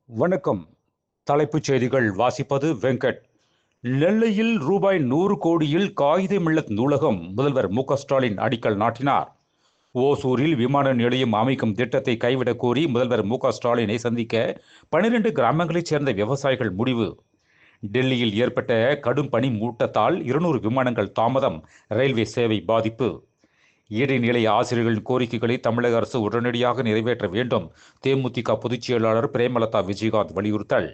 வணக்கம். தலைப்புச் செய்திகள் வாசிப்பது வெங்கட். நெல்லையில் ரூபாய் 100 கோடியில் காகித மில்லத் நூலகம் முதல்வர் மு.க.ஸ்டாலின் அடிக்கல் நாட்டினார். ஓசூரில் விமான நிலையம் அமைக்கும் திட்டத்தை கைவிடக் கோரி முதல்வர் மு.க.ஸ்டாலினை சந்திக்க 12 கிராமங்களைச் சேர்ந்த விவசாயிகள் முடிவு. டெல்லியில் ஏற்பட்ட கடும் பனி மூட்டத்தால் 200 விமானங்கள் தாமதம், ரயில்வே சேவை பாதிப்பு. இடைநிலை ஆசிரியர்களின் கோரிக்கைகளை தமிழக அரசு உடனடியாக நிறைவேற்ற வேண்டும். தேமுதிக பொதுச் செயலாளர் பிரேமலதா விஜயகாந்த் வலியுறுத்தல்.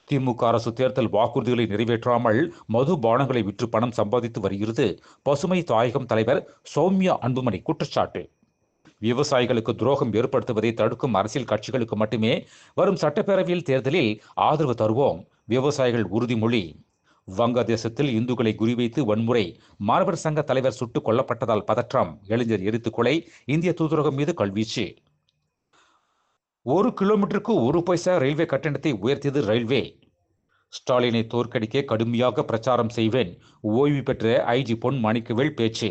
திமுக அரசு தேர்தல் வாக்குறுதிகளை நிறைவேற்றாமல் மதுபானங்களை விற்று பணம் சம்பாதித்து வருகிறது. பசுமை தாயகம் தலைவர் சௌமியா அன்புமணி குற்றச்சாட்டு. விவசாயிகளுக்கு துரோகம் ஏற்படுத்துவதை தடுக்கும் அரசியல் கட்சிகளுக்கு மட்டுமே வரும் சட்டப்பேரவையில் தேர்தலில் ஆதரவு தருவோம். விவசாயிகள் உறுதிமொழி. வங்கதேசத்தில் இந்துக்களை குறிவைத்து வன்முறை. மாணவர் சங்க தலைவர் சுட்டுக் கொல்லப்பட்டதால் பதற்றம். இளைஞர் எரித்துக் கொலை. இந்திய தூதரகம் மீது கல்வீச்சு. 1 கிலோமீட்டருக்கு 1 பைசா ரயில்வே கட்டணத்தை உயர்த்தியது ரயில்வே. ஸ்டாலினை தோற்கடிக்க கடுமையாக பிரச்சாரம் செய்வேன். ஓய்வு பெற்ற ஐஜி பொன் மாணிக்கவேல் பேச்சு.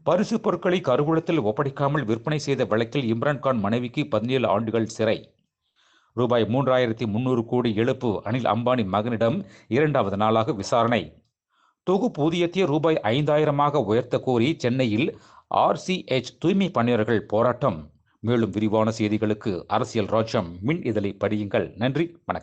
பரிசு பொருட்களை கருவூலத்தில் ஒப்படைக்காமல் விற்பனை செய்த வழக்கில் இம்ரான்கான் மனைவிக்கு 17 ஆண்டுகள் சிறை. ரூபாய் 3300 கோடி இழப்பு. அனில் அம்பானி மகனிடம் 2வது நாளாக விசாரணை. தொகுப்பூதியத்தை ரூபாய் 5000 உயர்த்த கோரி சென்னையில் RCH தூய்மை பணியாளர்கள் போராட்டம். மேலும் விரிவான செய்திகளுக்கு அரசியல் ராஜ்யம் மின் இதழை படியுங்கள். நன்றி, வணக்கம்.